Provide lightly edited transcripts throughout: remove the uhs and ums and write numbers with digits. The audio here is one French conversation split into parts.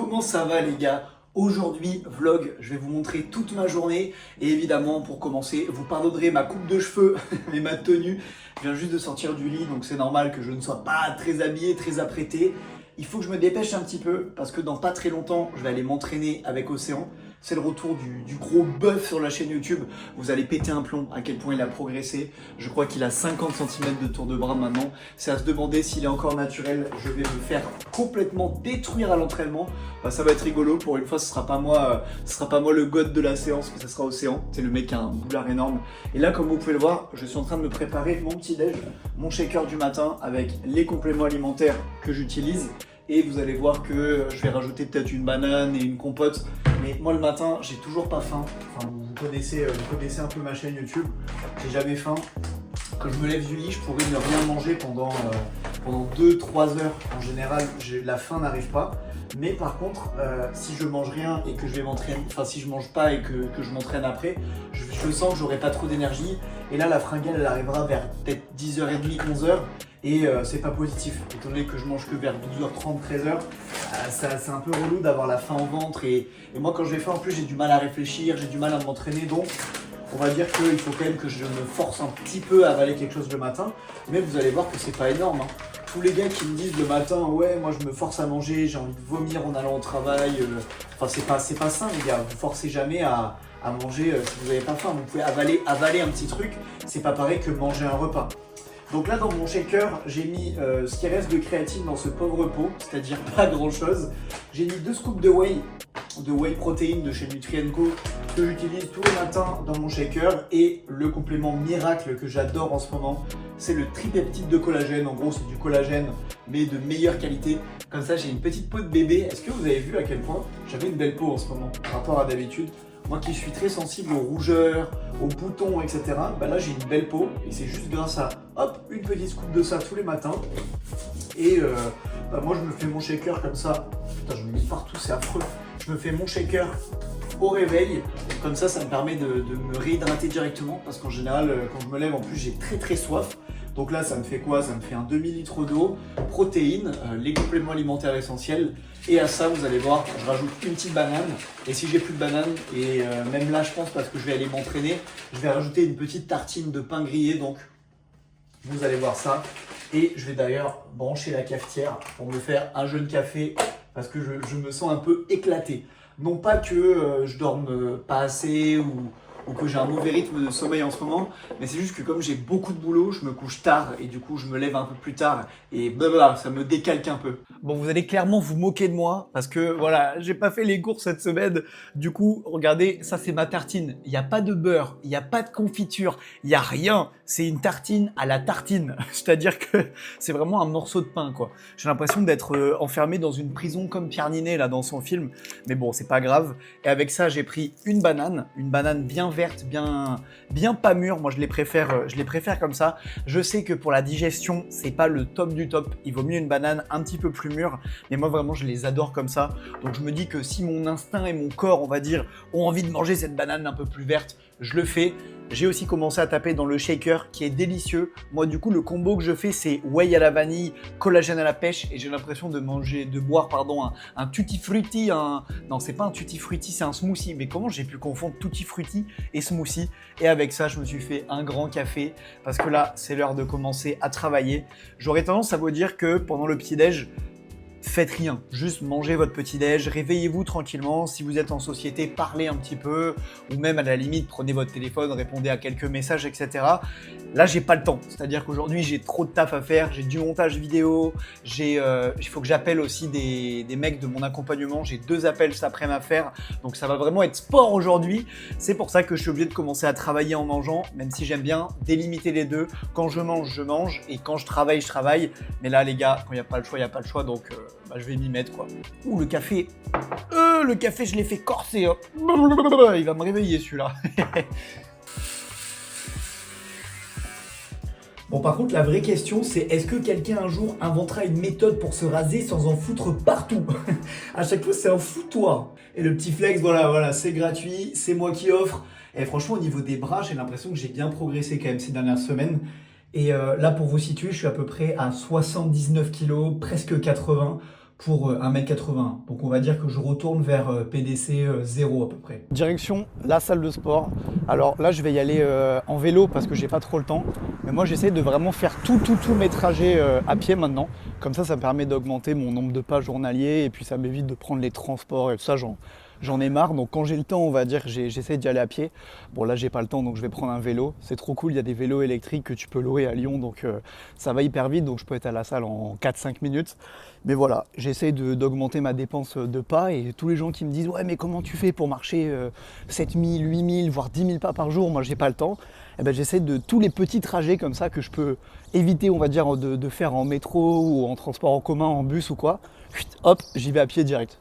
Comment ça va les gars? Aujourd'hui, vlog, je vais vous montrer toute ma journée et évidemment, pour commencer, vous pardonnerez ma coupe de cheveux et ma tenue. Je viens juste de sortir du lit, donc c'est normal que je ne sois pas très habillé, très apprêté. Il faut que je me dépêche un petit peu parce que dans pas très longtemps, je vais aller m'entraîner avec Océan. C'est le retour du gros bœuf sur la chaîne YouTube. Vous allez péter un plomb à quel point il a progressé. Je crois qu'il a 50 cm de tour de bras maintenant. C'est à se demander s'il est encore naturel. Je vais me faire complètement détruire à l'entraînement. Ça va être rigolo. Pour une fois, ce sera pas moi le god de la séance, mais ce sera Océan. C'est le mec qui a un boulard énorme. Et là, comme vous pouvez le voir, je suis en train de me préparer mon petit déj, mon shaker du matin avec les compléments alimentaires que j'utilise. Et vous allez voir que je vais rajouter peut-être une banane et une compote. Mais moi le matin, j'ai toujours pas faim. Enfin, vous connaissez un peu ma chaîne YouTube. J'ai jamais faim. Quand je me lève du lit, je pourrais ne rien manger pendant 2-3 heures. En général, la faim n'arrive pas. Mais par contre, si je mange rien et que je vais m'entraîner, enfin si je mange pas et que je m'entraîne après, je sens que j'aurai pas trop d'énergie. Et là, la fringale, elle arrivera vers peut-être 10h30, 11h. Et c'est pas positif, étant donné que je mange que vers 12h30, 13h, c'est un peu relou d'avoir la faim au ventre et moi quand j'ai faim en plus j'ai du mal à réfléchir, j'ai du mal à m'entraîner, donc on va dire qu'il faut quand même que je me force un petit peu à avaler quelque chose le matin, mais vous allez voir que c'est pas énorme, hein. Tous les gars qui me disent le matin, ouais moi je me force à manger, j'ai envie de vomir en allant au travail, enfin c'est pas sain les gars, vous forcez jamais à manger si vous n'avez pas faim, vous pouvez avaler un petit truc, c'est pas pareil que manger un repas. Donc là dans mon shaker, j'ai mis ce qui reste de créatine dans ce pauvre pot, c'est-à-dire pas grand chose. J'ai mis 2 scoops de whey protéine de chez Nutrienco que j'utilise tous les matins dans mon shaker et le complément miracle que j'adore en ce moment, c'est le tripeptide de collagène. En gros c'est du collagène mais de meilleure qualité. Comme ça j'ai une petite peau de bébé. Est-ce que vous avez vu à quel point j'avais une belle peau en ce moment par rapport à d'habitude? Moi qui suis très sensible aux rougeurs, aux boutons, etc. Bah là j'ai une belle peau et c'est juste grâce à hop, une petite scoop de ça tous les matins. Et moi je me fais mon shaker comme ça. Putain je me mets partout, c'est affreux. Je me fais mon shaker au réveil. Comme ça me permet de me réhydrater directement. Parce qu'en général quand je me lève en plus j'ai très soif. Donc là, ça me fait quoi? Ça me fait un demi-litre d'eau, protéines, les compléments alimentaires essentiels. Et à ça, vous allez voir, je rajoute une petite banane. Et si j'ai plus de banane, et même là, je pense parce que je vais aller m'entraîner, je vais rajouter une petite tartine de pain grillé. Donc, vous allez voir ça. Et je vais d'ailleurs brancher la cafetière pour me faire un jeune café parce que je me sens un peu éclaté. Non pas que je dorme pas assez ou que j'ai un mauvais rythme de sommeil en ce moment, mais c'est juste que comme j'ai beaucoup de boulot, je me couche tard et du coup je me lève un peu plus tard et blablabla, ça me décalque un peu. Bon, vous allez clairement vous moquer de moi parce que voilà, j'ai pas fait les courses cette semaine. Du coup, regardez, ça c'est ma tartine. Il n'y a pas de beurre, il n'y a pas de confiture, il n'y a rien. C'est une tartine à la tartine. C'est-à-dire que c'est vraiment un morceau de pain, quoi. J'ai l'impression d'être enfermé dans une prison comme Pierre Ninet là dans son film. Mais bon, c'est pas grave. Et avec ça, j'ai pris une banane bien verte, bien pas mûre. Moi, je les préfère comme ça. Je sais que pour la digestion, c'est pas le top du top. Il vaut mieux une banane un petit peu plus mûre. Mais moi, vraiment, je les adore comme ça. Donc, je me dis que si mon instinct et mon corps, on va dire, ont envie de manger cette banane un peu plus verte, je le fais. J'ai aussi commencé à taper dans le shaker qui est délicieux. Moi, du coup, le combo que je fais, c'est whey à la vanille, collagène à la pêche et j'ai l'impression de boire un tutti frutti. Non, c'est pas un tutti frutti, c'est un smoothie. Mais comment j'ai pu confondre tutti frutti et smoothie? Et avec ça, je me suis fait un grand café parce que là, c'est l'heure de commencer à travailler. J'aurais tendance à vous dire que pendant le petit-déj, faites rien, juste mangez votre petit-déj, réveillez-vous tranquillement, si vous êtes en société, parlez un petit peu, ou même à la limite, prenez votre téléphone, répondez à quelques messages, etc. Là, j'ai pas le temps, c'est-à-dire qu'aujourd'hui, j'ai trop de taf à faire, j'ai du montage vidéo, il faut que j'appelle aussi des mecs de mon accompagnement, j'ai 2 appels cet après-midi à faire, donc ça va vraiment être sport aujourd'hui. C'est pour ça que je suis obligé de commencer à travailler en mangeant, même si j'aime bien délimiter les deux. Quand je mange, et quand je travaille, mais là, les gars, quand il n'y a pas le choix, il n'y a pas le choix, donc je vais m'y mettre, quoi. Ouh, le café, je l'ai fait corser, hein. Il va me réveiller, celui-là. Bon, par contre, la vraie question, c'est est-ce que quelqu'un un jour inventera une méthode pour se raser sans en foutre partout? À chaque fois, c'est un foutoir. Et le petit flex, voilà, c'est gratuit, c'est moi qui offre. Et franchement, au niveau des bras, j'ai l'impression que j'ai bien progressé quand même ces dernières semaines. Et là, pour vous situer, je suis à peu près à 79 kg, presque 80. pour 1m80. Donc on va dire que je retourne vers PDC 0 à peu près. Direction la salle de sport. Alors là je vais y aller en vélo parce que j'ai pas trop le temps. Mais moi j'essaie de vraiment faire tous mes trajets à pied maintenant. Comme ça me permet d'augmenter mon nombre de pas journaliers et puis ça m'évite de prendre les transports et tout ça. J'en ai marre, donc quand j'ai le temps, on va dire, j'essaie d'y aller à pied. Bon là j'ai pas le temps, donc je vais prendre un vélo. C'est trop cool, il y a des vélos électriques que tu peux louer à Lyon, donc ça va hyper vite, donc je peux être à la salle en 4-5 minutes. Mais voilà, j'essaie d'augmenter ma dépense de pas et tous les gens qui me disent « Ouais mais comment tu fais pour marcher 7000, 8000, voire 10 000 pas par jour ?» Moi j'ai pas le temps. Et ben, j'essaie de tous les petits trajets comme ça que je peux éviter, on va dire, de faire en métro ou en transport en commun, en bus ou quoi. Chut, hop, j'y vais à pied direct.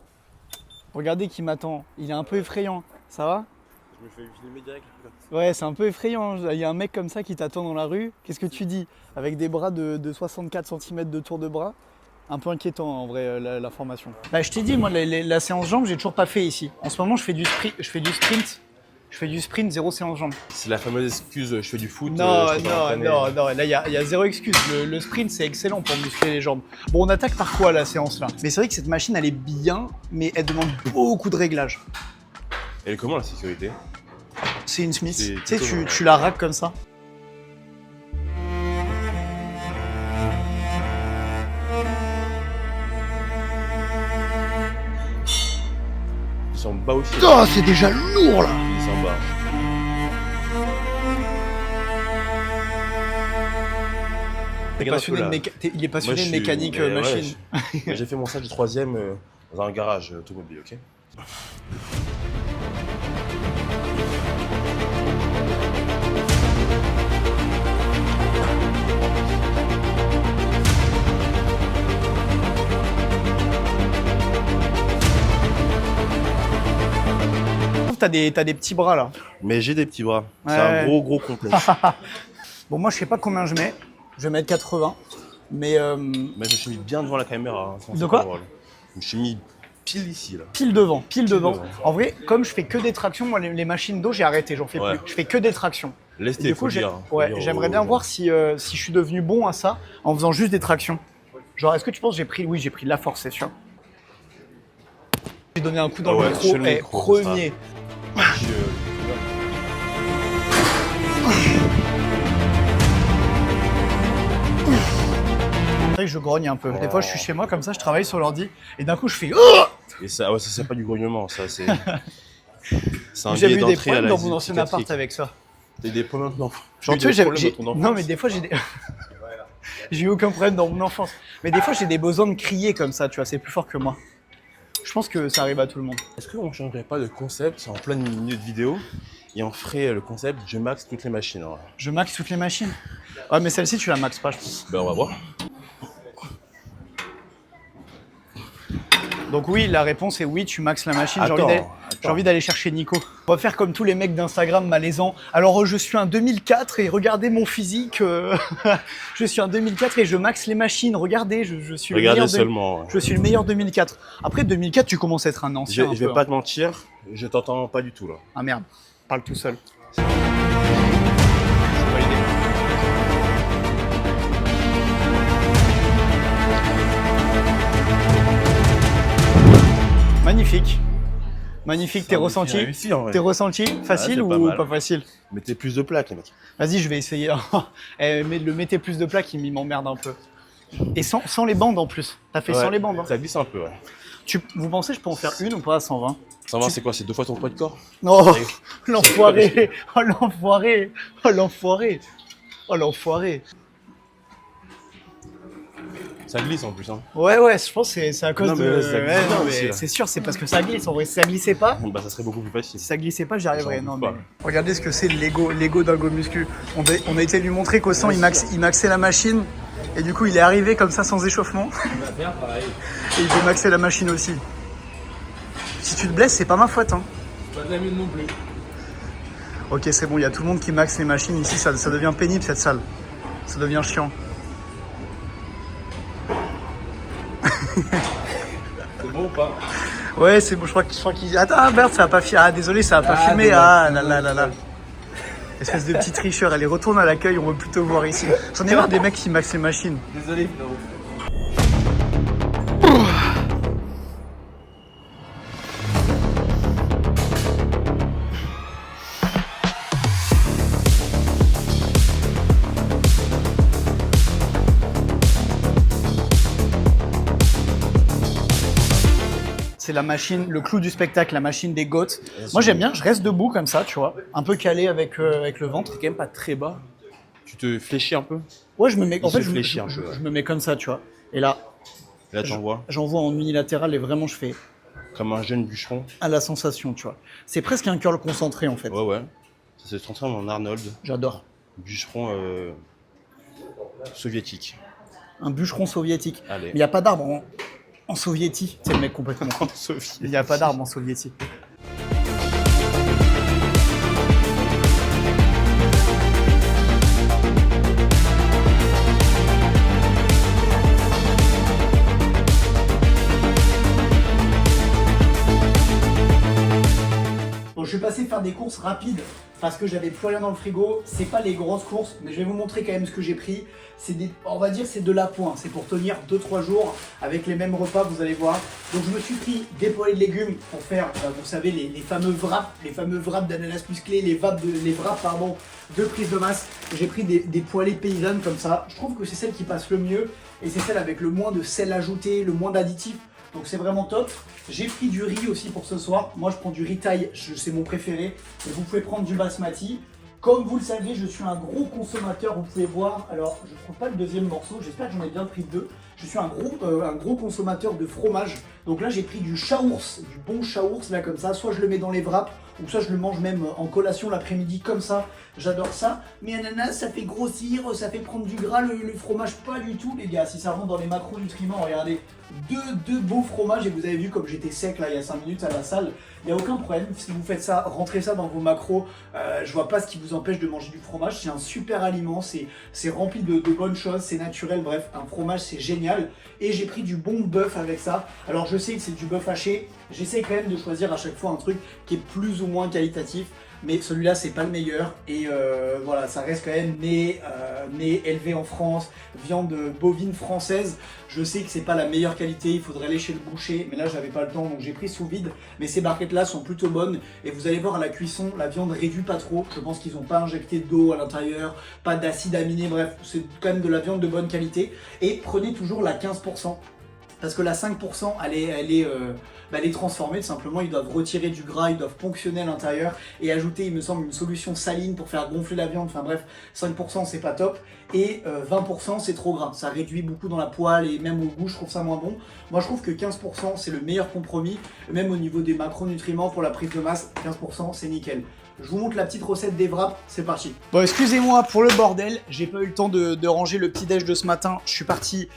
Regardez qui m'attend, il est un peu effrayant, ça va? Je me fais filmer direct. Ouais, c'est un peu effrayant, il y a un mec comme ça qui t'attend dans la rue, qu'est-ce que tu dis? Avec des bras de 64 cm de tour de bras, un peu inquiétant en vrai la formation. Bah, je t'ai dit, moi la séance jambes, j'ai toujours pas fait ici. En ce moment, je fais du sprint. Je fais du sprint, 0 séance jambes. C'est la fameuse excuse, je fais du foot. Non, là il y a zéro excuse. Le sprint c'est excellent pour muscler les jambes. Bon, on attaque par quoi la séance là? Mais c'est vrai que cette machine elle est bien, mais elle demande beaucoup de réglages. Elle est comment la sécurité? C'est une Smith. Tu sais, tu la raques comme ça. Ils sont bas aussi. Oh, c'est déjà lourd là! Ils sont bas. Il est passionné de mécanique machine. Ouais, j'ai fait mon stage de 3e dans un garage automobile, ok? T'as des petits bras là. Mais j'ai des petits bras. Ouais. C'est un gros complexe. Bon, moi je sais pas combien je mets. Je vais mettre 80. Mais Mais je me suis mis bien devant la caméra. Hein, de quoi? Je me suis mis pile ici là. Pile devant. En vrai, comme je fais que des tractions, moi les machines d'eau j'ai arrêté, j'en fais plus. Je fais que des tractions. Du coup, j'aimerais bien voir si je suis devenu bon à ça en faisant juste des tractions. Genre, est-ce que tu penses que j'ai pris de la force, c'est sûr. J'ai donné un coup dans le micro, premier. C'est vrai que je grogne un peu. Des fois, je suis chez moi comme ça, je travaille sur l'ordi et d'un coup, je fais. Et ça, ouais, ça c'est pas du grognement, ça c'est. C'est un J'ai billet eu des d'entrée à problèmes la dans mon ancien appart avec ça. T'as des problèmes maintenant. Genre, tu sais, non, mais des fois, j'ai des. J'ai eu aucun problème dans mon enfance. Mais des fois, j'ai des besoins de crier comme ça, tu vois, c'est plus fort que moi. Je pense que ça arrive à tout le monde. Est-ce qu'on ne changerait pas de concept en plein milieu de vidéo et on ferait le concept je max toutes les machines? Ouais. Je max toutes les machines? Ouais, mais celle-ci, tu la maxes pas, je pense. Ben, on va voir. Donc oui, la réponse est oui, tu maxes la machine. J'ai envie d'aller chercher Nico. On va faire comme tous les mecs d'Instagram malaisants. Alors je suis un 2004 et regardez mon physique. Je suis un 2004 et je maxe les machines. Regardez, je suis le meilleur. Seulement. Ouais. Je suis le meilleur 2004. Après 2004, tu commences à être un ancien. Je vais pas te mentir, je t'entends pas du tout là. Ah merde, parle tout seul. Magnifique. Magnifique, tes ressentis? Tes ressentis? Facile ou pas facile? Mettez plus de plaques, les mecs. Vas-y, je vais essayer. Le mettez plus de plaques, il m'emmerde un peu. Et sans les bandes en plus. T'as fait sans les bandes. Hein. Ça glisse un peu, ouais. Vous pensez que je peux en faire une ou pas à 120? 120, c'est quoi? C'est 2 fois ton poids de corps? Non, l'enfoiré! Oh l'enfoiré! Oh l'enfoiré! Oh l'enfoiré! Ça glisse en plus, hein. Ouais, je pense que c'est à cause de. C'est sûr, c'est parce que ça glisse. En vrai, si ça glissait pas. Bah, ça serait beaucoup plus facile. Si ça glissait pas, j'y arriverais. Non, mais. Regardez ce que c'est le Lego d'un Go Muscu. On a été lui montrer qu'au sang, il maxait la machine. Et du coup, il est arrivé comme ça sans échauffement. Et il veut maxer la machine aussi. Si tu te blesses, c'est pas ma faute, hein. Pas de la mienne non plus. Ok, c'est bon, il y a tout le monde qui maxe les machines ici. Ça devient pénible cette salle. Ça devient chiant. C'est bon ou pas? Ouais, c'est bon, je crois qu'il. Attends, merde, ça va pas filmer. Ah, désolé, ça va pas filmer. Ah, là. Espèce de petit tricheur. Allez, retourne à l'accueil, on veut plutôt voir ici. J'en ai marre des mecs qui maxent les machines. Désolé, c'est la machine, le clou du spectacle, la machine des goats. Moi j'aime bien, je reste debout comme ça, tu vois, un peu calé avec le ventre. T'es quand même pas très bas. Tu te fléchis un peu. Ouais, je me mets, en fait, fléchit un peu, ouais. je me mets comme ça, tu vois. Et là, Là, t'envoies j'envoie en unilatéral et vraiment je fais comme un jeune bûcheron. à la sensation, tu vois. C'est presque un curl concentré en fait. Ouais, ouais. Ça se transforme en Arnold, J'adore. bûcheron soviétique. Un bûcheron soviétique. Allez. Mais il n'y a pas d'arbre en soviétique. C'est le mec complètement con. Il n'y a pas d'arbre en soviétique. Bon, je suis passé faire des courses rapides parce que j'avais plus rien dans le frigo. C'est pas les grosses courses, mais je vais vous montrer quand même ce que j'ai pris. C'est on va dire c'est de l'appoint. C'est pour tenir 2-3 jours avec les mêmes repas, vous allez voir. Donc je me suis pris des poêlées de légumes pour faire, vous savez, les fameux wraps d'ananas musclé, les wraps de prise de masse. J'ai pris des poêlées paysannes comme ça. Je trouve que c'est celle qui passe le mieux et c'est celle avec le moins de sel ajouté, le moins d'additifs. Donc c'est vraiment top. J'ai pris du riz aussi pour ce soir. Moi je prends du riz thaï, c'est mon préféré. Et vous pouvez prendre du basmati. Comme vous le savez, je suis un gros consommateur, vous pouvez voir. Alors je ne prends pas le deuxième morceau, j'espère que j'en ai bien pris deux. Je suis un gros consommateur de fromage. Donc là j'ai pris du chaours, du bon chaours là comme ça. Soit je le mets dans les wraps, ou soit je le mange même en collation l'après-midi comme ça. J'adore ça. Mais ananas, ça fait grossir, ça fait prendre du gras. Le fromage, pas du tout les gars. Si ça rentre dans les macronutriments, regardez. Deux beaux fromages et vous avez vu comme j'étais sec là il y a 5 minutes à la salle. Il n'y a aucun problème. Si vous faites ça, rentrez ça dans vos macros. Je vois pas ce qui vous empêche de manger du fromage. C'est un super aliment. C'est rempli de bonnes choses. C'est naturel. Bref, un fromage c'est génial. Et j'ai pris du bon bœuf avec ça. Alors je sais que c'est du bœuf haché. J'essaie quand même de choisir à chaque fois un truc qui est plus ou moins qualitatif. Mais celui-là, c'est pas le meilleur. Et voilà, ça reste quand même né élevé en France, viande bovine française. Je sais que c'est pas la meilleure qualité, il faudrait aller chez le boucher. Mais là, j'avais pas le temps, donc j'ai pris sous vide. Mais ces barquettes-là sont plutôt bonnes. Et vous allez voir à la cuisson, la viande réduit pas trop. Je pense qu'ils ont pas injecté d'eau à l'intérieur, pas d'acide aminé. Bref, c'est quand même de la viande de bonne qualité. Et prenez toujours la 15%. Parce que la 5%, elle est transformée, tout simplement. Ils doivent retirer du gras, ils doivent ponctionner à l'intérieur et ajouter, il me semble, une solution saline pour faire gonfler la viande. Enfin bref, 5% c'est pas top. Et 20% c'est trop gras. Ça réduit beaucoup dans la poêle et même au goût, je trouve ça moins bon. Moi je trouve que 15% c'est le meilleur compromis. Même au niveau des macronutriments pour la prise de masse, 15% c'est nickel. Je vous montre la petite recette des wraps, c'est parti. Bon, excusez-moi pour le bordel, j'ai pas eu le temps de ranger le petit déj de ce matin. Je suis parti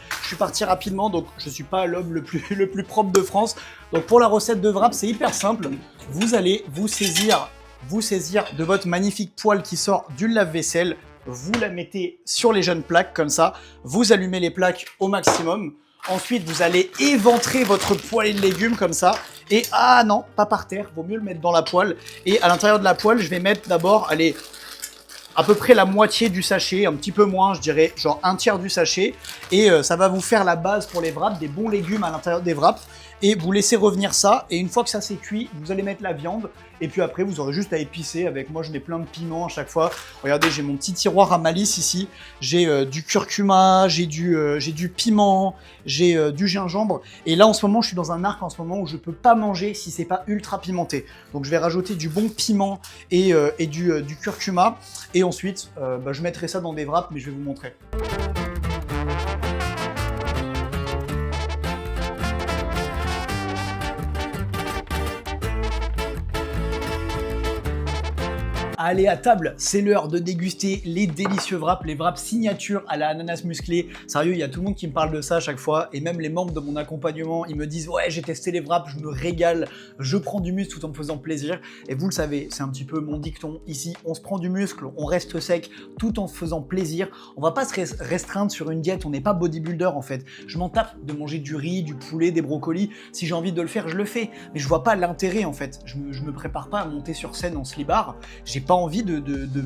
rapidement, donc je suis pas l'homme le plus propre de France. Donc pour la recette de wraps, c'est hyper simple. Vous allez vous saisir de votre magnifique poêle qui sort du lave-vaisselle. Vous la mettez sur les jeunes plaques comme ça. Vous allumez les plaques au maximum. Ensuite, vous allez éventrer votre poêlée de légumes comme ça. Et ah non, pas par terre, vaut mieux le mettre dans la poêle. Et à l'intérieur de la poêle, je vais mettre d'abord, allez, à peu près la moitié du sachet, un petit peu moins, je dirais, genre un tiers du sachet. Et ça va vous faire la base pour les wraps, des bons légumes à l'intérieur des wraps. Et vous laissez revenir ça. Et une fois que ça s'est cuit, vous allez mettre la viande. Et puis après, vous aurez juste à épicer avec. Moi, je mets plein de piments à chaque fois. Regardez, j'ai mon petit tiroir à malice ici. J'ai du curcuma, j'ai du piment, j'ai du gingembre. Et là, en ce moment, je suis dans un arc en ce moment où je peux pas manger si c'est pas ultra pimenté. Donc, je vais rajouter du bon piment et du curcuma. Et ensuite, je mettrai ça dans des wraps, mais je vais vous montrer. Allez à table, c'est l'heure de déguster les délicieux wraps, les wraps signature à la ananas musclé. Sérieux, il y a tout le monde qui me parle de ça à chaque fois et même les membres de mon accompagnement, ils me disent ouais, j'ai testé les wraps, je me régale, je prends du muscle tout en me faisant plaisir. Et vous le savez, c'est un petit peu mon dicton ici, on se prend du muscle, on reste sec tout en se faisant plaisir. On va pas se restreindre sur une diète, on n'est pas bodybuilder en fait. Je m'en tape de manger du riz, du poulet, des brocolis. Si j'ai envie de le faire, je le fais. Mais je vois pas l'intérêt en fait. Je me prépare pas à monter sur scène en slibard. J'ai pas envie de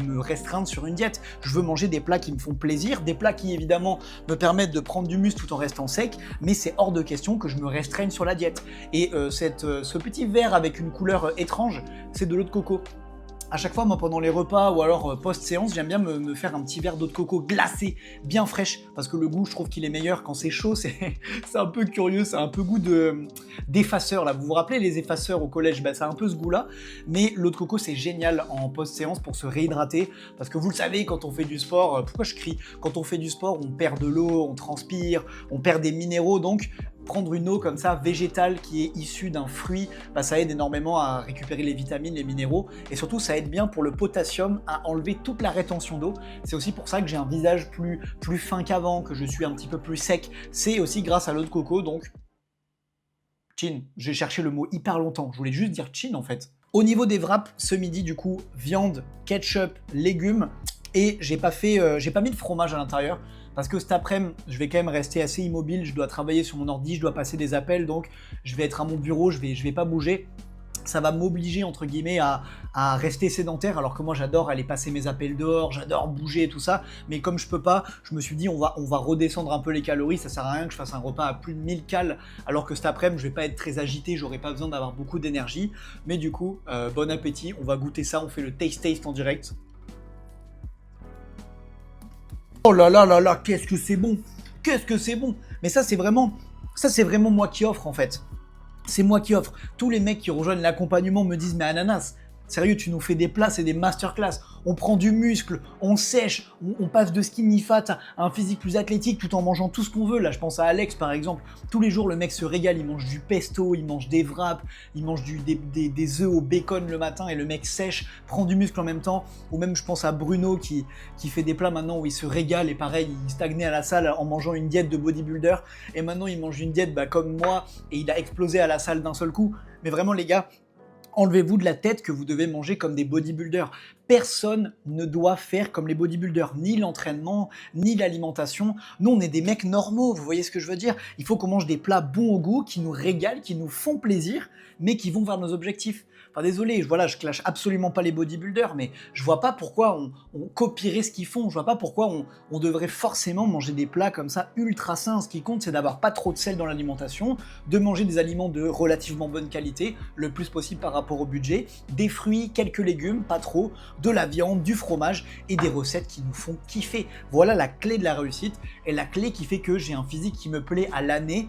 me restreindre sur une diète. Je veux manger des plats qui me font plaisir, des plats qui évidemment me permettent de prendre du muscle tout en restant sec, mais c'est hors de question que je me restreigne sur la diète. Et ce petit verre avec une couleur étrange, c'est de l'eau de coco. À chaque fois, moi, pendant les repas ou alors post-séance, j'aime bien me faire un petit verre d'eau de coco glacée, bien fraîche, parce que le goût, je trouve qu'il est meilleur quand c'est chaud. C'est un peu curieux, c'est un peu goût d'effaceur, là. Vous vous rappelez les effaceurs au collège? Bah, c'est un peu ce goût-là. Mais l'eau de coco, c'est génial en post-séance pour se réhydrater, parce que vous le savez, quand on fait du sport, pourquoi je crie? Quand on fait du sport, on perd de l'eau, on transpire, on perd des minéraux, donc prendre une eau comme ça végétale qui est issue d'un fruit, bah, ça aide énormément à récupérer les vitamines, les minéraux, et surtout ça aide bien pour le potassium à enlever toute la rétention d'eau. C'est aussi pour ça que j'ai un visage plus fin qu'avant, que je suis un petit peu plus sec. C'est aussi grâce à l'eau de coco, donc chin. J'ai cherché le mot hyper longtemps, je voulais juste dire chin en fait. Au niveau des wraps, ce midi du coup, viande, ketchup, légumes, et j'ai pas mis de fromage à l'intérieur, parce que cet après-midi, je vais quand même rester assez immobile, je dois travailler sur mon ordi, je dois passer des appels, donc je vais être à mon bureau, je vais pas bouger. Ça va m'obliger, entre guillemets, à rester sédentaire, alors que moi j'adore aller passer mes appels dehors, j'adore bouger et tout ça, mais comme je peux pas, je me suis dit on va redescendre un peu les calories, ça sert à rien que je fasse un repas à plus de 1000 cales, alors que cet après-midi je vais pas être très agité, j'aurai pas besoin d'avoir beaucoup d'énergie, mais du coup, bon appétit, on va goûter ça, on fait le taste en direct. Oh là là là là, qu'est-ce que c'est bon! Qu'est-ce que c'est bon! Mais ça c'est vraiment moi qui offre en fait. C'est moi qui offre. Tous les mecs qui rejoignent l'accompagnement me disent mais Ananas, sérieux, tu nous fais des plats, c'est des masterclass. On prend du muscle, on sèche, on passe de skinny fat à un physique plus athlétique tout en mangeant tout ce qu'on veut. Là, je pense à Alex par exemple. Tous les jours, le mec se régale, il mange du pesto, il mange des wraps, il mange des œufs au bacon le matin et le mec sèche, prend du muscle en même temps. Ou même, je pense à Bruno qui fait des plats maintenant où il se régale et pareil, il stagnait à la salle en mangeant une diète de bodybuilder. Et maintenant, il mange une diète comme moi et il a explosé à la salle d'un seul coup. Mais vraiment, les gars, enlevez-vous de la tête que vous devez manger comme des bodybuilders. Personne ne doit faire comme les bodybuilders, ni l'entraînement, ni l'alimentation. Nous, on est des mecs normaux, vous voyez ce que je veux dire? Il faut qu'on mange des plats bons au goût, qui nous régalent, qui nous font plaisir, mais qui vont vers nos objectifs. Enfin, désolé, voilà, je clash absolument pas les bodybuilders, mais je vois pas pourquoi on copierait ce qu'ils font. Je vois pas pourquoi on devrait forcément manger des plats comme ça ultra sains. Ce qui compte, c'est d'avoir pas trop de sel dans l'alimentation, de manger des aliments de relativement bonne qualité, le plus possible par rapport au budget, des fruits, quelques légumes, pas trop, de la viande, du fromage et des recettes qui nous font kiffer. Voilà la clé de la réussite et la clé qui fait que j'ai un physique qui me plaît à l'année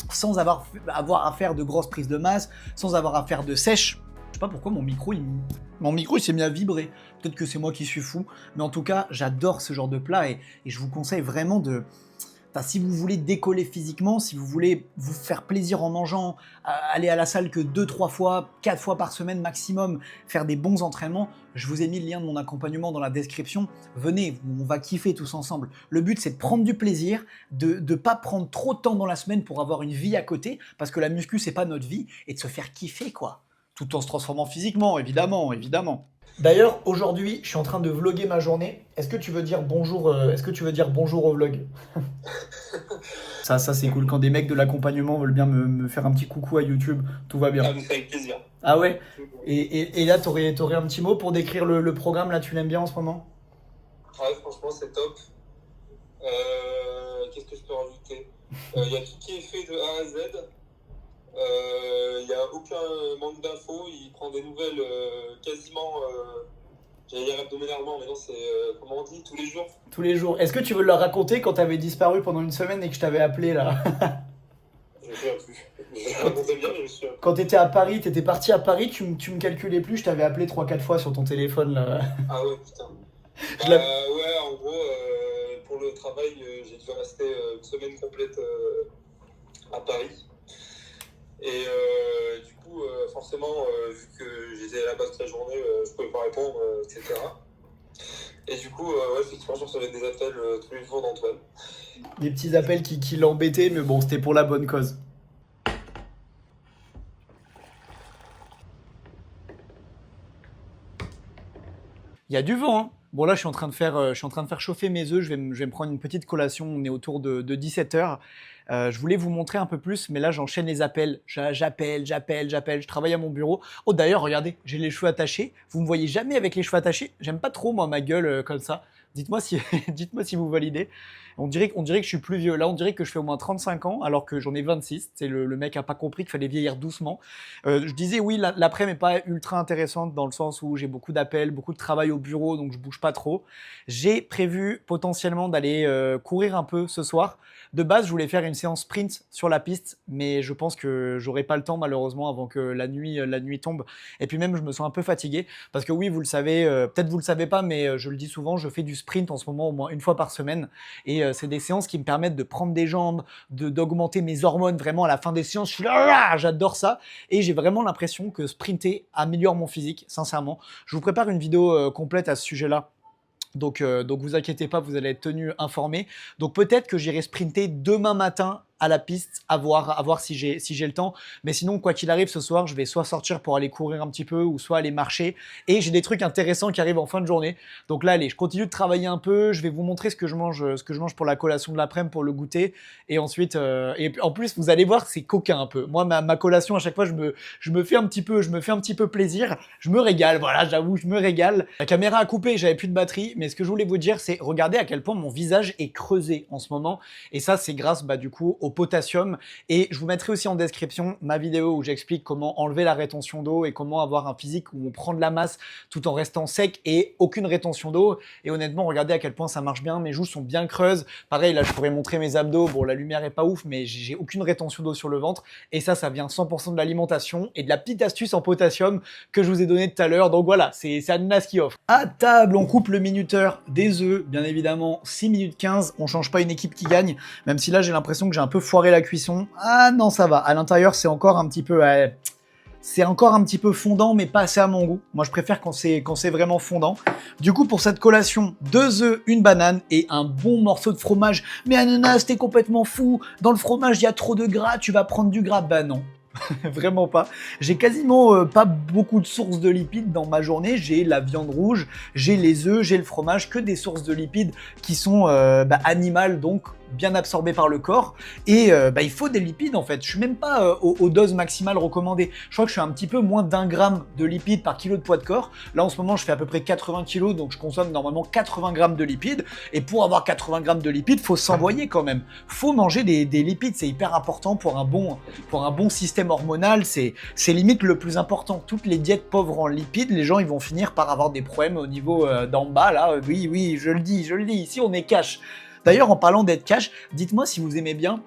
sans avoir à faire de grosses prises de masse, sans avoir à faire de sèche. Je sais pas pourquoi mon micro il s'est mis à vibrer. Peut-être que c'est moi qui suis fou, mais en tout cas, j'adore ce genre de plat et je vous conseille vraiment de... Enfin, si vous voulez décoller physiquement, si vous voulez vous faire plaisir en mangeant, aller à la salle que 2, 3 fois, 4 fois par semaine maximum, faire des bons entraînements, je vous ai mis le lien de mon accompagnement dans la description. Venez, on va kiffer tous ensemble. Le but, c'est de prendre du plaisir, de ne pas prendre trop de temps dans la semaine pour avoir une vie à côté, parce que la muscu, c'est pas notre vie, et de se faire kiffer, quoi. Tout en se transformant physiquement, évidemment, évidemment. D'ailleurs, aujourd'hui, je suis en train de vlogger ma journée. Est-ce que tu veux dire bonjour, au vlog? Ça c'est cool. Quand des mecs de l'accompagnement veulent bien me faire un petit coucou à YouTube, tout va bien. Ah, mais c'est avec plaisir. Ah ouais? Et là, t'aurais un petit mot pour décrire le programme, là, tu l'aimes bien en ce moment? Ouais, franchement, c'est top. Qu'est-ce que je peux rajouter? Il y a tout qui est fait de A à Z. Il n'y a aucun manque d'infos. Il prend des nouvelles quasiment, j'allais dire hebdomadairement, mais non, c'est, comment on dit, tous les jours. Tous les jours. Est-ce que tu veux leur raconter quand t'avais disparu pendant une semaine et que je t'avais appelé, là? Je ne me souviens plus. Je racontais bien, mais je me souviens plus. Quand t'étais à Paris, t'étais parti à Paris, tu me calculais plus, je t'avais appelé 3-4 fois sur ton téléphone, là. Ah ouais, putain. Je l'ai- Ouais, en gros, pour le travail, j'ai dû rester une semaine complète à Paris. Et du coup, forcément, vu que j'étais là-bas toute la journée, je pouvais pas répondre, etc. Et du coup, ouais, effectivement, je recevais des appels tous les jours d'Antoine. Des petits appels qui l'embêtaient, mais bon, c'était pour la bonne cause. Il y a du vent, hein. Bon là, je suis en train de faire chauffer mes œufs. Je vais me prendre une petite collation. On est autour de 17h. Je voulais vous montrer un peu plus, mais là, j'enchaîne les appels. J'appelle. Je travaille à mon bureau. Oh d'ailleurs, regardez, j'ai les cheveux attachés. Vous me voyez jamais avec les cheveux attachés. J'aime pas trop moi ma gueule comme ça. Dites-moi si, dites-moi si vous validez. On dirait que je suis plus vieux. Là, on dirait que je fais au moins 35 ans, alors que j'en ai 26. C'est le mec a pas compris qu'il fallait vieillir doucement. Je disais, oui, l'après n'est pas ultra intéressante dans le sens où j'ai beaucoup d'appels, beaucoup de travail au bureau, donc je bouge pas trop. J'ai prévu potentiellement d'aller courir un peu ce soir. De base, je voulais faire une séance sprint sur la piste, mais je pense que j'aurai pas le temps malheureusement avant que la nuit tombe. Et puis même, je me sens un peu fatigué parce que oui, vous le savez, peut-être vous le savez pas, mais je le dis souvent, je fais du sprint en ce moment au moins une fois par semaine. Et c'est des séances qui me permettent de prendre des jambes, d'augmenter mes hormones. Vraiment, à la fin des séances, je suis là, j'adore ça. Et j'ai vraiment l'impression que sprinter améliore mon physique, sincèrement. Je vous prépare une vidéo complète à ce sujet-là. Donc vous inquiétez pas, vous allez être tenu informé. Donc peut-être que j'irai sprinter demain matin à la piste, à voir si j'ai le temps. Mais sinon, quoi qu'il arrive, ce soir, je vais soit sortir pour aller courir un petit peu ou soit aller marcher. Et j'ai des trucs intéressants qui arrivent en fin de journée. Donc là, allez, je continue de travailler un peu. Je vais vous montrer ce que je mange pour la collation de l'après-midi, pour le goûter. Et ensuite, et en plus, vous allez voir, c'est coquin un peu. Moi, ma collation, à chaque fois, je me fais un petit peu plaisir. Je me régale, voilà, j'avoue, je me régale. La caméra a coupé, j'avais plus de batterie. Mais ce que je voulais vous dire, c'est regardez à quel point mon visage est creusé en ce moment. Et ça, c'est grâce, du coup, au potassium. Et je vous mettrai aussi en description ma vidéo où j'explique comment enlever la rétention d'eau et comment avoir un physique où on prend de la masse tout en restant sec et aucune rétention d'eau. Et honnêtement, regardez à quel point ça marche bien. Mes joues sont bien creuses. Pareil, là, je pourrais montrer mes abdos. Bon, la lumière est pas ouf, mais j'ai aucune rétention d'eau sur le ventre. Et ça vient 100% de l'alimentation et de la petite astuce en potassium que je vous ai donnée tout à l'heure. Donc voilà, c'est Ananas qui offre. À table, on coupe le minuteur des œufs, bien évidemment, 6 minutes 15. On change pas une équipe qui gagne, même si là, j'ai l'impression que j'ai un peu foiré la cuisson. Ah non, ça va. À l'intérieur, c'est encore un petit peu... c'est encore un petit peu fondant, mais pas assez à mon goût. Moi, je préfère quand c'est vraiment fondant. Du coup, pour cette collation, 2 œufs, une banane et un bon morceau de fromage. Mais Ananas, t'es complètement fou. Dans le fromage, il y a trop de gras. Tu vas prendre du gras. Bah non. Vraiment pas. J'ai quasiment pas beaucoup de sources de lipides dans ma journée. J'ai la viande rouge, j'ai les œufs, j'ai le fromage, que des sources de lipides qui sont animales, donc bien absorbées par le corps. Et il faut des lipides en fait. Je suis même pas aux doses maximales recommandées. Je crois que je suis un petit peu moins d'1 gramme de lipides par kilo de poids de corps. Là en ce moment je fais à peu près 80 kilos, donc je consomme normalement 80 grammes de lipides. Et pour avoir 80 grammes de lipides, faut s'envoyer quand même. Faut manger des lipides, c'est hyper important pour un bon système hormonal. C'est limite le plus important. Toutes les diètes pauvres en lipides, les gens ils vont finir par avoir des problèmes au niveau d'en bas là. Oui, je le dis. Ici on est cash. D'ailleurs, en parlant d'être cash, dites-moi si vous aimez bien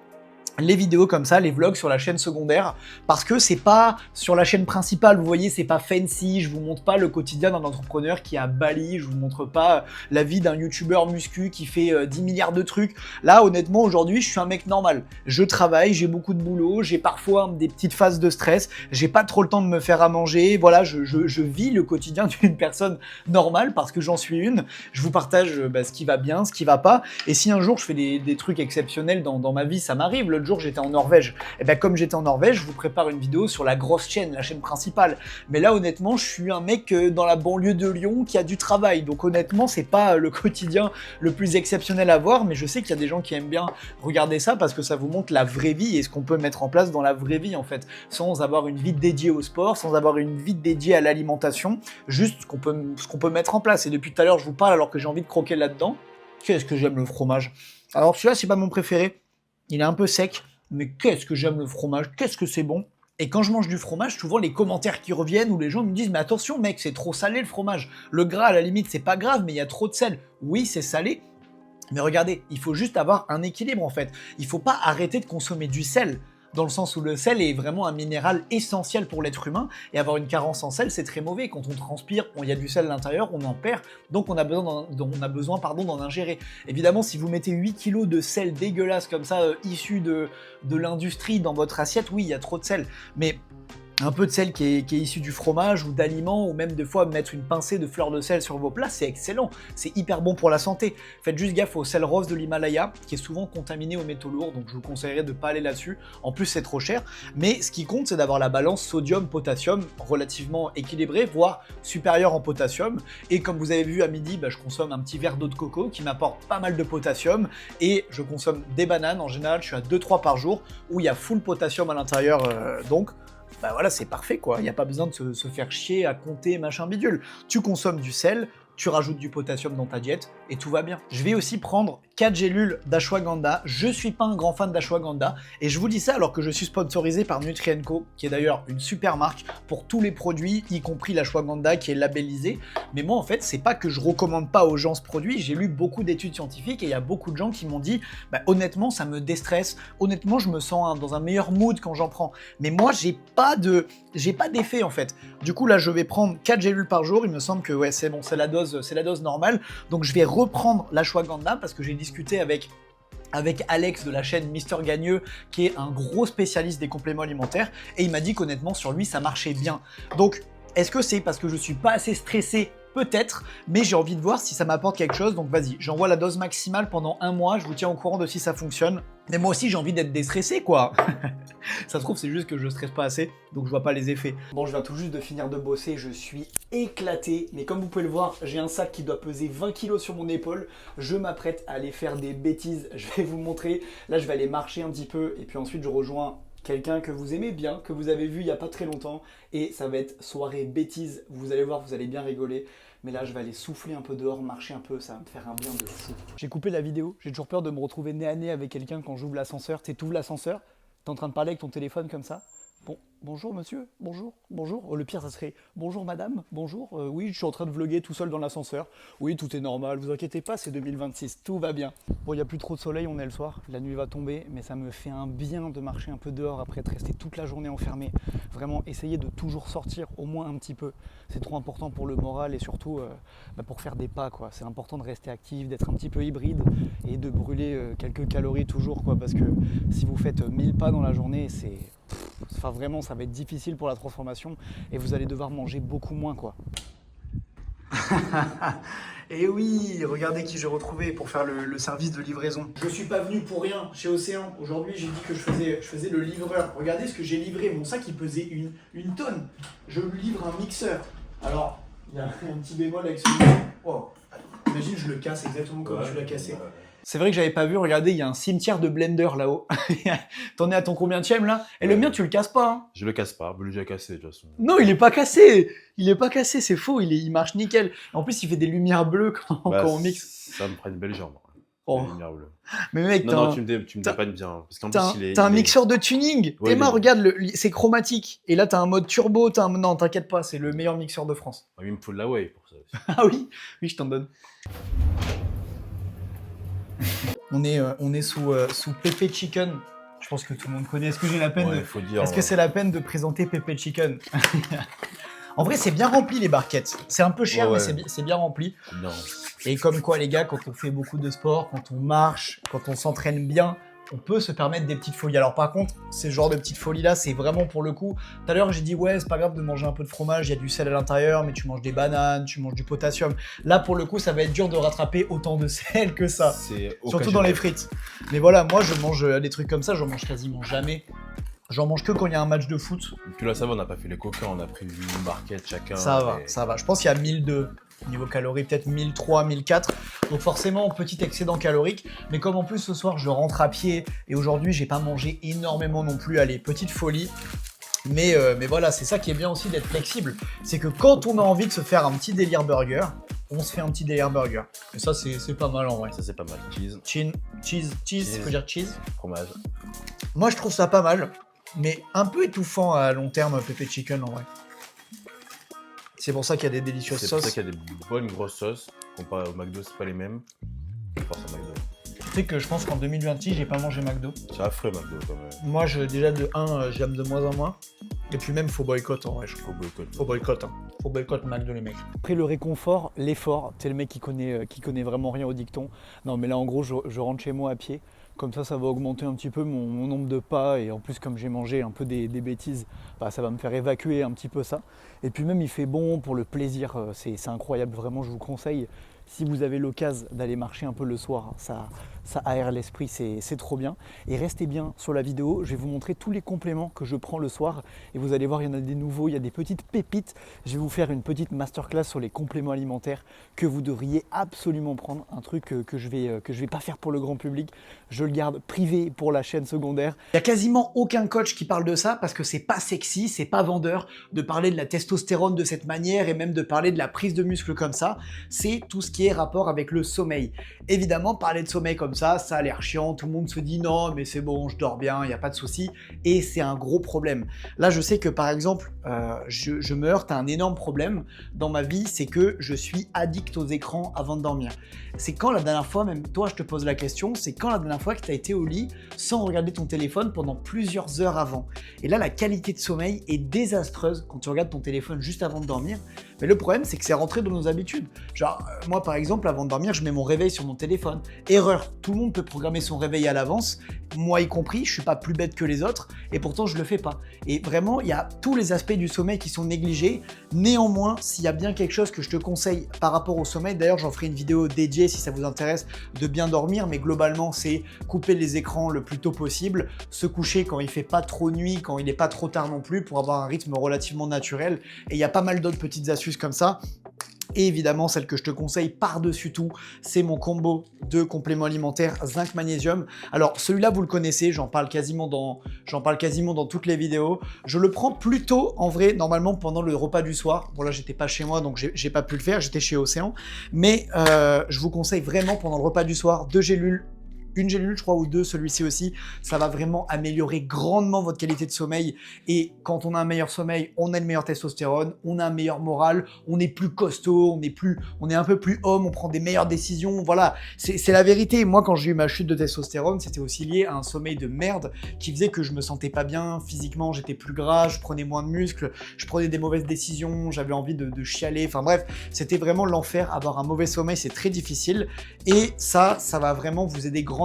les vidéos comme ça, les vlogs sur la chaîne secondaire, parce que c'est pas sur la chaîne principale, vous voyez, c'est pas fancy, je vous montre pas le quotidien d'un entrepreneur qui est à Bali, je vous montre pas la vie d'un youtubeur muscu qui fait 10 milliards de trucs. Là, honnêtement, aujourd'hui, je suis un mec normal. Je travaille, j'ai beaucoup de boulot, j'ai parfois des petites phases de stress, j'ai pas trop le temps de me faire à manger, voilà, je vis le quotidien d'une personne normale, parce que j'en suis une. Je vous partage ce qui va bien, ce qui va pas, et si un jour je fais des trucs exceptionnels dans ma vie, ça m'arrive. L'autre jour j'étais en Norvège, et bien comme j'étais en Norvège, je vous prépare une vidéo sur la grosse chaîne, la chaîne principale. Mais là honnêtement, je suis un mec dans la banlieue de Lyon qui a du travail, donc honnêtement c'est pas le quotidien le plus exceptionnel à voir, mais je sais qu'il y a des gens qui aiment bien regarder ça parce que ça vous montre la vraie vie et ce qu'on peut mettre en place dans la vraie vie en fait, sans avoir une vie dédiée au sport, sans avoir une vie dédiée à l'alimentation, juste ce qu'on peut mettre en place. Et depuis tout à l'heure je vous parle alors que j'ai envie de croquer là-dedans. Qu'est-ce que j'aime le fromage. Alors celui-là c'est pas mon préféré. Il est un peu sec, mais qu'est-ce que j'aime le fromage, qu'est-ce que c'est bon. Et quand je mange du fromage, souvent les commentaires qui reviennent où les gens me disent « Mais attention mec, c'est trop salé le fromage. Le gras à la limite c'est pas grave, mais il y a trop de sel. » Oui, c'est salé, mais regardez, il faut juste avoir un équilibre en fait. Il faut pas arrêter de consommer du sel, dans le sens où le sel est vraiment un minéral essentiel pour l'être humain, et avoir une carence en sel, c'est très mauvais. Quand on transpire, il y a du sel à l'intérieur, on en perd, donc on a besoin d'en ingérer. Évidemment, si vous mettez 8 kilos de sel dégueulasse comme ça, issu de l'industrie dans votre assiette, oui, il y a trop de sel, mais un peu de sel qui est issu du fromage ou d'aliments, ou même des fois mettre une pincée de fleurs de sel sur vos plats, c'est excellent, c'est hyper bon pour la santé. Faites juste gaffe au sel rose de l'Himalaya, qui est souvent contaminé aux métaux lourds, donc je vous conseillerais de ne pas aller là-dessus, en plus c'est trop cher, mais ce qui compte c'est d'avoir la balance sodium-potassium relativement équilibrée, voire supérieure en potassium, et comme vous avez vu à midi, je consomme un petit verre d'eau de coco qui m'apporte pas mal de potassium, et je consomme des bananes, en général je suis à 2-3 par jour, où il y a full potassium à l'intérieur, donc voilà, c'est parfait quoi, il n'y a pas besoin de se faire chier à compter machin bidule. Tu consommes du sel, tu rajoutes du potassium dans ta diète et tout va bien. Je vais aussi prendre 4 gélules d'ashwagandha. Je suis pas un grand fan d'ashwagandha et je vous dis ça alors que je suis sponsorisé par Nutrien-Co, qui est d'ailleurs une super marque pour tous les produits, y compris l'ashwagandha qui est labellisé. Mais moi en fait, c'est pas que je recommande pas aux gens ce produit, j'ai lu beaucoup d'études scientifiques et il y a beaucoup de gens qui m'ont dit honnêtement ça me déstresse, honnêtement je me sens dans un meilleur mood quand j'en prends. Mais moi j'ai pas d'effet en fait. Du coup là je vais prendre 4 gélules par jour, il me semble que ouais c'est bon, c'est la dose normale. Donc je vais reprendre l'ashwagandha parce que j'ai discuté avec Alex de la chaîne Mister Gagneux, qui est un gros spécialiste des compléments alimentaires, et il m'a dit qu'honnêtement sur lui ça marchait bien. Donc est-ce que c'est parce que je suis pas assez stressé? Peut-être, mais j'ai envie de voir si ça m'apporte quelque chose, donc vas-y, j'envoie la dose maximale pendant 1 mois, je vous tiens au courant de si ça fonctionne. Mais moi aussi j'ai envie d'être déstressé quoi. Ça se trouve c'est juste que je stresse pas assez, donc je vois pas les effets. Bon, je viens tout juste de finir de bosser, je suis éclaté, mais comme vous pouvez le voir, j'ai un sac qui doit peser 20 kg sur mon épaule. Je m'apprête à aller faire des bêtises, je vais vous montrer. Là je vais aller marcher un petit peu, et puis ensuite je rejoins quelqu'un que vous aimez bien, que vous avez vu il n'y a pas très longtemps, et ça va être soirée bêtise, vous allez voir, vous allez bien rigoler, mais là je vais aller souffler un peu dehors, marcher un peu, ça va me faire un bien de fou. J'ai coupé la vidéo, j'ai toujours peur de me retrouver nez à nez avec quelqu'un quand j'ouvre l'ascenseur. Tu sais, t'ouvres l'ascenseur, t'es en train de parler avec ton téléphone comme ça. Bon, bonjour monsieur, bonjour, bonjour. Oh, le pire, ça serait bonjour madame, bonjour. Oui, je suis en train de vlogger tout seul dans l'ascenseur. Oui, tout est normal, vous inquiétez pas, c'est 2026, tout va bien. Bon, il n'y a plus trop de soleil, on est le soir, la nuit va tomber, mais ça me fait un bien de marcher un peu dehors après être resté toute la journée enfermé. Vraiment, essayez de toujours sortir au moins un petit peu. C'est trop important pour le moral et surtout pour faire des pas, quoi. C'est important de rester actif, d'être un petit peu hybride et de brûler quelques calories toujours, quoi, parce que si vous faites 1000 pas dans la journée, c'est... Enfin vraiment, ça va être difficile pour la transformation et vous allez devoir manger beaucoup moins, quoi. Et oui, regardez qui j'ai retrouvé pour faire le service de livraison. Je suis pas venu pour rien chez Océan. Aujourd'hui, j'ai dit que je faisais le livreur. Regardez ce que j'ai livré. Mon sac, il pesait une tonne. Je lui livre un mixeur. Alors, il y a un petit bémol avec celui-là. Oh, imagine, je le casse exactement comme tu l'as cassé. C'est vrai que j'avais pas vu, regardez, il y a un cimetière de blender là-haut. T'en es à ton combienième là? Et le mien, tu le casses pas, hein? Je le casse pas, je l'ai déjà cassé de toute façon. Non, il est pas cassé! Il est pas cassé, c'est faux, il marche nickel. En plus, il fait des lumières bleues quand on mixe. Ça me prend une belle jambe. Oh. Des lumières bleues. Mais mec, non, tu me dépannes bien. Parce qu'en plus, t'as un mixeur de tuning. Ouais, Emma, regarde, c'est chromatique. Et là, t'as un mode turbo. Non, t'inquiète pas, c'est le meilleur mixeur de France. Il me faut de la whey pour ça aussi. Ah oui, oui, je t'en donne. On est sous Pepe Chicken. Je pense que tout le monde connaît. Est-ce que j'ai la peine Est-ce que c'est la peine de présenter Pepe Chicken? En vrai, c'est bien rempli les barquettes. C'est un peu cher, mais c'est bien rempli. Non. Et comme quoi, les gars, quand on fait beaucoup de sport, quand on marche, quand on s'entraîne bien, on peut se permettre des petites folies. Alors par contre, ces genres de petites folies-là, c'est vraiment pour le coup. Tout à l'heure, j'ai dit, ouais, c'est pas grave de manger un peu de fromage, il y a du sel à l'intérieur, mais tu manges des bananes, tu manges du potassium. Là, pour le coup, ça va être dur de rattraper autant de sel que ça. Surtout dans les frites. Mais voilà, moi, je mange des trucs comme ça, j'en mange quasiment jamais. J'en mange que quand il y a un match de foot. Et puis là, ça va, on n'a pas fait les coquins, on a pris une barquette chacun. Ça va. Je pense qu'il y a 1002 niveau calories, peut-être 1003, 1004. Donc forcément, petit excédent calorique. Mais comme en plus ce soir, je rentre à pied et aujourd'hui, j'ai pas mangé énormément non plus. Allez, petite folie. Mais voilà, c'est ça qui est bien aussi d'être flexible. C'est que quand on a envie de se faire un petit délire burger, on se fait un petit délire burger. Et ça, c'est pas mal en vrai. Ça, c'est pas mal. Cheese, faut dire cheese. Fromage. Moi, je trouve ça pas mal. Mais un peu étouffant à long terme, Pepe Chicken en vrai. C'est pour ça qu'il y a des délicieuses sauces. C'est pour ça qu'il y a des bonnes grosses sauces. Comparé au McDo, c'est pas les mêmes. Force à McDo. Tu sais que je pense qu'en 2026, j'ai pas mangé McDo. C'est affreux McDo quand même. Moi, déjà de 1, j'aime de moins en moins. Et puis même, faut boycott en vrai. Faut boycott. Faut boycott McDo les mecs. Après le réconfort, l'effort. T'es le mec qui connaît vraiment rien au dicton. Non mais là en gros, je rentre chez moi à pied. Comme ça va augmenter un petit peu mon nombre de pas et en plus comme j'ai mangé un peu des bêtises, ça va me faire évacuer un petit peu ça. Et puis même il fait bon pour le plaisir, c'est incroyable, vraiment je vous conseille. Si vous avez l'occasion d'aller marcher un peu le soir, ça aère l'esprit, c'est trop bien. Et restez bien sur la vidéo, je vais vous montrer tous les compléments que je prends le soir. Et vous allez voir, il y en a des nouveaux, il y a des petites pépites. Je vais vous faire une petite masterclass sur les compléments alimentaires que vous devriez absolument prendre. Un truc que je vais pas faire pour le grand public, je le garde privé pour la chaîne secondaire. Il n'y a quasiment aucun coach qui parle de ça parce que c'est pas sexy, c'est pas vendeur de parler de la testostérone de cette manière et même de parler de la prise de muscle comme ça. C'est tout ce qui est rapport avec le sommeil. Évidemment, parler de sommeil comme ça a l'air chiant, tout le monde se dit non mais c'est bon, je dors bien, il n'y a pas de souci, et c'est un gros problème. Là je sais que par exemple, je me heurte à un énorme problème dans ma vie, c'est que je suis addict aux écrans avant de dormir. C'est quand la dernière fois, même toi je te pose la question, c'est quand la dernière fois que tu as été au lit sans regarder ton téléphone pendant plusieurs heures avant. Et là la qualité de sommeil est désastreuse quand tu regardes ton téléphone juste avant de dormir. Mais le problème, c'est que c'est rentré dans nos habitudes. Genre, moi, par exemple, avant de dormir, je mets mon réveil sur mon téléphone. Erreur, tout le monde peut programmer son réveil à l'avance, moi y compris, je suis pas plus bête que les autres, et pourtant, je le fais pas. Et vraiment, il y a tous les aspects du sommeil qui sont négligés. Néanmoins, s'il y a bien quelque chose que je te conseille par rapport au sommeil, d'ailleurs, j'en ferai une vidéo dédiée si ça vous intéresse de bien dormir, mais globalement, c'est couper les écrans le plus tôt possible, se coucher quand il fait pas trop nuit, quand il n'est pas trop tard non plus, pour avoir un rythme relativement naturel. Et il y a pas mal d'autres petites astuces comme ça. Et évidemment, celle que je te conseille par-dessus tout, c'est mon combo de compléments alimentaires zinc magnésium. Alors celui-là, vous le connaissez, j'en parle quasiment dans toutes les vidéos. Je le prends plutôt en vrai, normalement pendant le repas du soir. Bon là, j'étais pas chez moi, donc j'ai pas pu le faire, j'étais chez Océan. Mais je vous conseille vraiment pendant le repas du soir, 2 gélules. Une gélule, je crois, ou 2, celui-ci aussi, ça va vraiment améliorer grandement votre qualité de sommeil. Et quand on a un meilleur sommeil, on a une meilleure testostérone, on a un meilleur moral, on est plus costaud, on est un peu plus homme, on prend des meilleures décisions. Voilà, c'est la vérité. Moi, quand j'ai eu ma chute de testostérone, c'était aussi lié à un sommeil de merde qui faisait que je me sentais pas bien physiquement, j'étais plus gras, je prenais moins de muscles, je prenais des mauvaises décisions, j'avais envie de chialer. Enfin bref, c'était vraiment l'enfer. Avoir un mauvais sommeil, c'est très difficile. Et ça va vraiment vous aider grandement.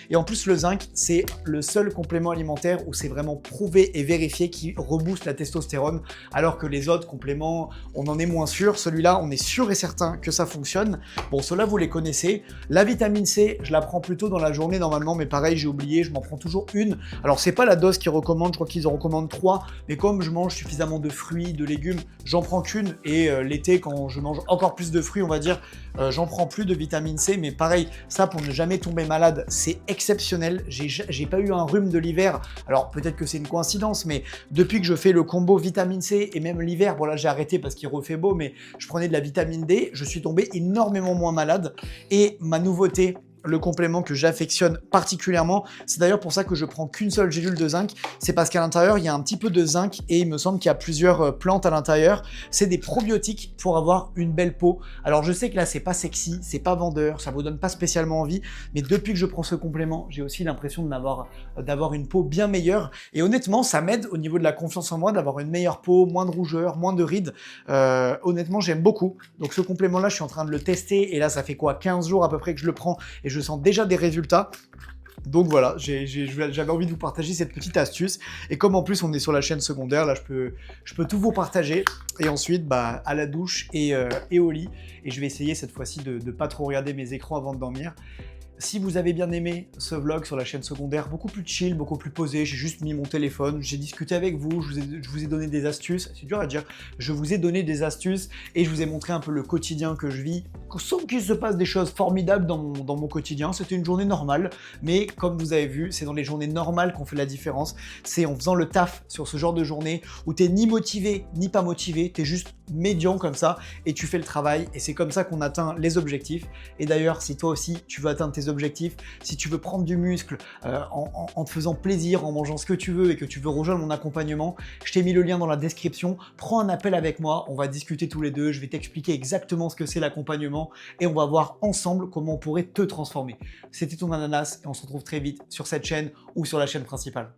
Et en plus, le zinc, c'est le seul complément alimentaire où c'est vraiment prouvé et vérifié qui rebooste la testostérone, alors que les autres compléments, on en est moins sûr. Celui-là, on est sûr et certain que ça fonctionne. Bon, ceux-là, vous les connaissez. La vitamine C, je la prends plutôt dans la journée normalement, mais pareil, j'ai oublié, je m'en prends toujours une. Alors, c'est pas la dose qu'ils recommandent, je crois qu'ils en recommandent 3, mais comme je mange suffisamment de fruits, de légumes, j'en prends qu'une. Et l'été, quand je mange encore plus de fruits, on va dire, j'en prends plus de vitamine C, mais pareil, ça pour ne jamais tomber malade, c'est exceptionnel. J'ai pas eu un rhume de l'hiver. Alors peut-être que c'est une coïncidence, mais depuis que je fais le combo vitamine C et même l'hiver, bon là j'ai arrêté parce qu'il refait beau, mais je prenais de la vitamine D, je suis tombé énormément moins malade. Et ma nouveauté, le complément que j'affectionne particulièrement, c'est d'ailleurs pour ça que je prends qu'une seule gélule de zinc, c'est parce qu'à l'intérieur il y a un petit peu de zinc et il me semble qu'il y a plusieurs plantes à l'intérieur. C'est des probiotiques pour avoir une belle peau. Alors je sais que là c'est pas sexy, c'est pas vendeur, ça vous donne pas spécialement envie, mais depuis que je prends ce complément, j'ai aussi l'impression d'avoir une peau bien meilleure, et honnêtement ça m'aide au niveau de la confiance en moi d'avoir une meilleure peau, moins de rougeur, moins de rides. Honnêtement j'aime beaucoup, donc ce complément là je suis en train de le tester, et là ça fait quoi, 15 jours à peu près que je le prends, et je sens déjà des résultats. Donc voilà, j'avais envie de vous partager cette petite astuce. Et comme en plus on est sur la chaîne secondaire, là je peux tout vous partager. Et ensuite, bah, à la douche et au lit. Et je vais essayer cette fois-ci de ne pas trop regarder mes écrans avant de dormir. Si vous avez bien aimé ce vlog sur la chaîne secondaire, beaucoup plus chill, beaucoup plus posé, j'ai juste mis mon téléphone, j'ai discuté avec vous, je vous ai donné des astuces, c'est dur à dire, je vous ai donné des astuces et je vous ai montré un peu le quotidien que je vis, sans qu'il se passe des choses formidables dans mon quotidien. C'était une journée normale, mais comme vous avez vu, c'est dans les journées normales qu'on fait la différence, c'est en faisant le taf sur ce genre de journée où t'es ni motivé ni pas motivé, t'es juste médian comme ça et tu fais le travail, et c'est comme ça qu'on atteint les objectifs. Et d'ailleurs, si toi aussi tu veux atteindre tes objectifs, si tu veux prendre du muscle en te faisant plaisir, en mangeant ce que tu veux et que tu veux rejoindre mon accompagnement, je t'ai mis le lien dans la description. Prends un appel avec moi, on va discuter tous les deux, je vais t'expliquer exactement ce que c'est l'accompagnement et on va voir ensemble comment on pourrait te transformer. C'était ton ananas et on se retrouve très vite sur cette chaîne ou sur la chaîne principale.